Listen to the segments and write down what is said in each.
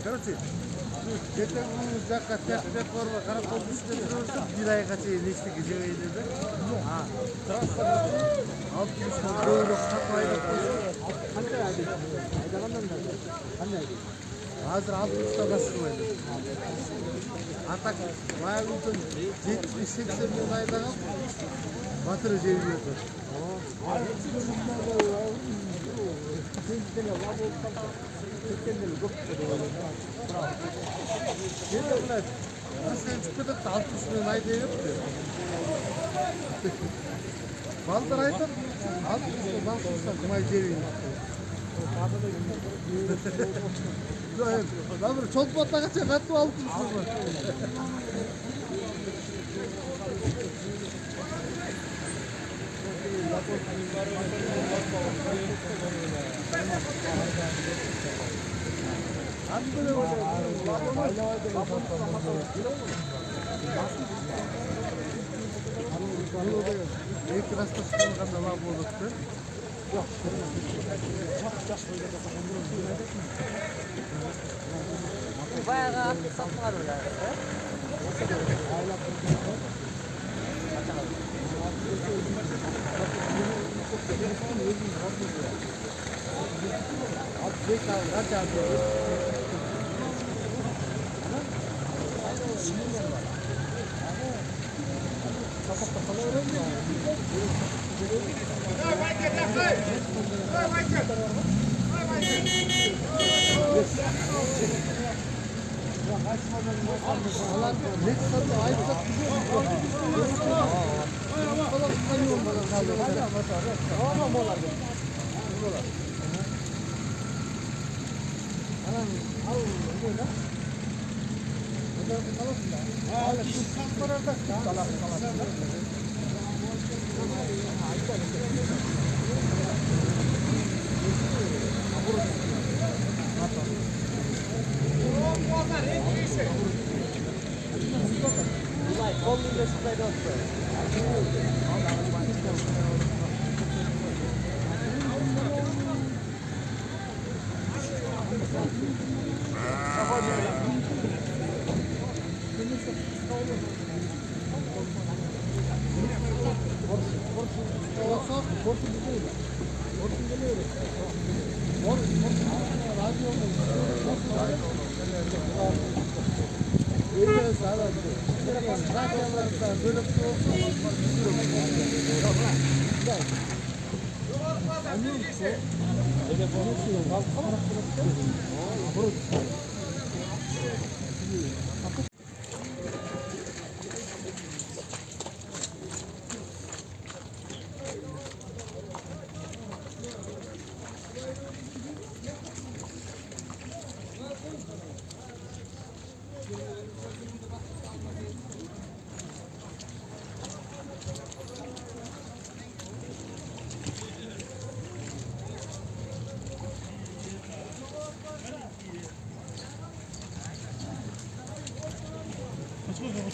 Короче, geçen gün zakat tepede korba karakol üstüne bir aya kaçayım işte gece dedi. Ha. Alt üstüne doğru kapaydı. Hazır alt üstüne basılmaydı. Atak Mayalut'un 70-80 milyon aydan batırı ceviyordu. Gelirler. Sen çıkıp da 60 milyon ay değil mi? Baldır aydan 60 milyon bankırsa kumay ceviyordu. Lan böyle çok botta kaçacak hatta 60 milyon. İlk rastası çıkan da bu oldu. Bayağı sattılar öyle.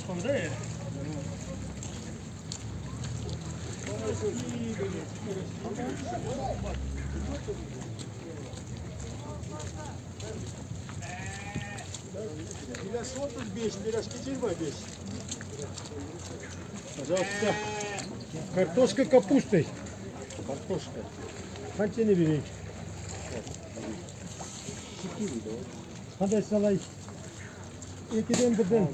Konde. Biraz 35, biraz 25. Пожалуйста. Картошка капустой. Картошка. Kaçını vereyim? Hadi salay. İkiden birden.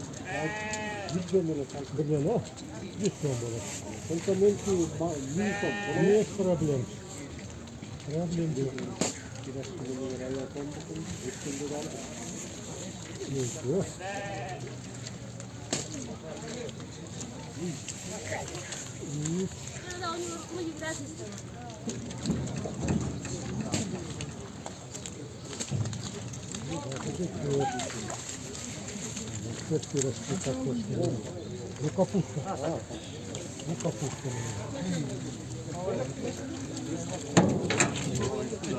Birden o. Lütfen bana. Sentamente не проблем. Problem değil. Biraz kullanıyor. Ayakkabı bakın. Üstünde var. Yok. Вот пирожки картошки. Ну капуста. Ну капуста.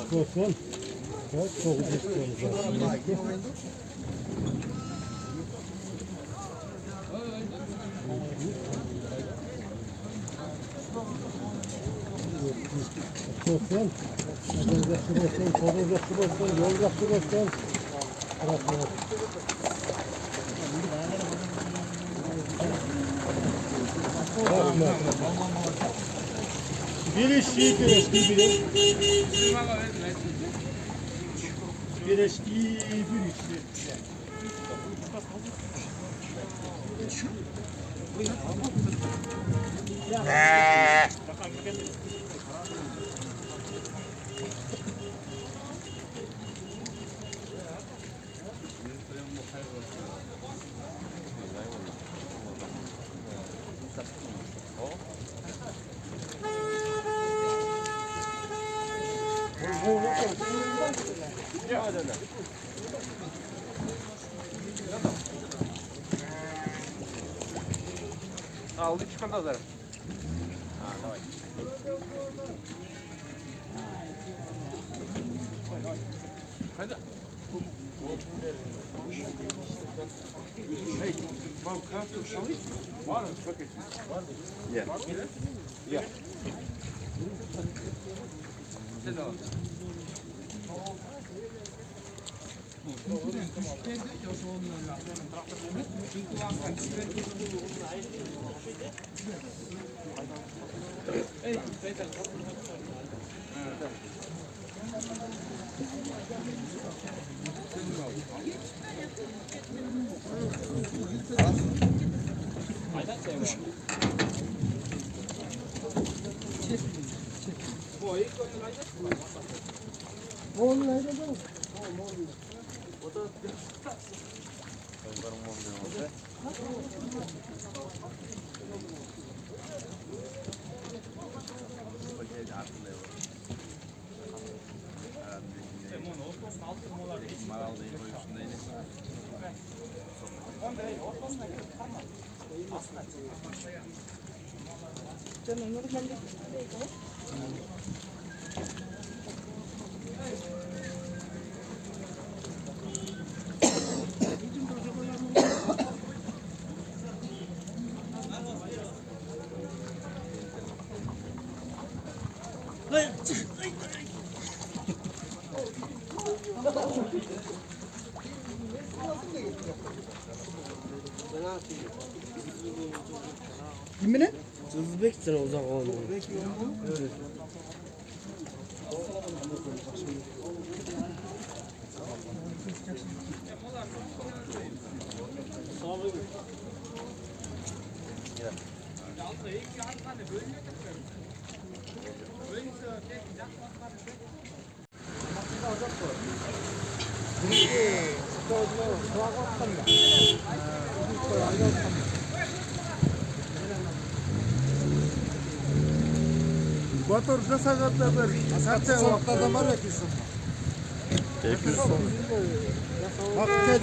Вкусно. Так, соус olsun. Adın yakışır olsun, sorun yakışır olsun, yol yakışır olsun. Bırakma. Bir eski, bir eski, bir eski. Bir eski, bir eski. А, улыбчик фантазер. Давай. Hadi. Hey, вам крафту шалить? Var mı? Çok iyi. Var mı? Ya. Sen de al. Kimine? Uzbekistan uzak oldu. Batur'da sakatladılar. Saçma ortada var ya kesin. Bak tek.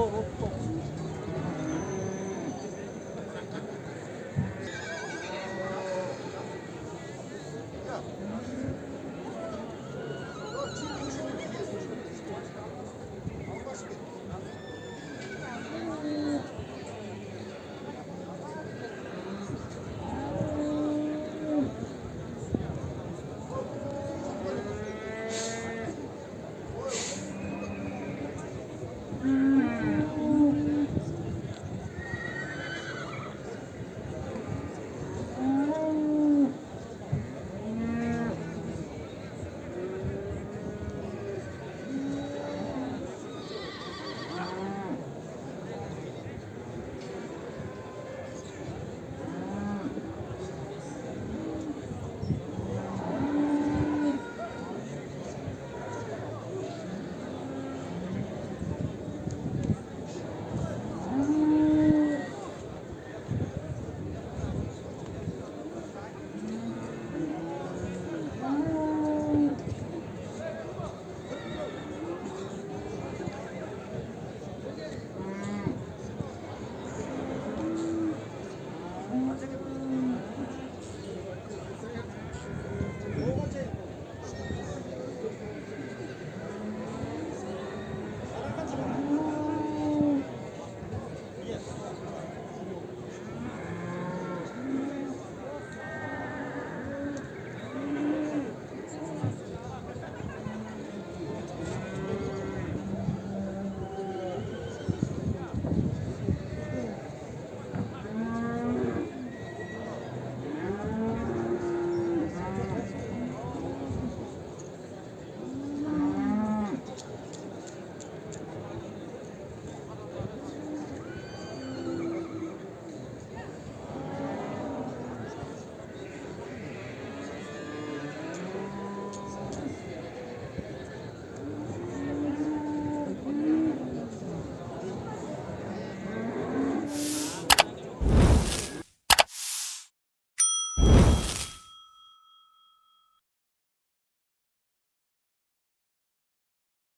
hop.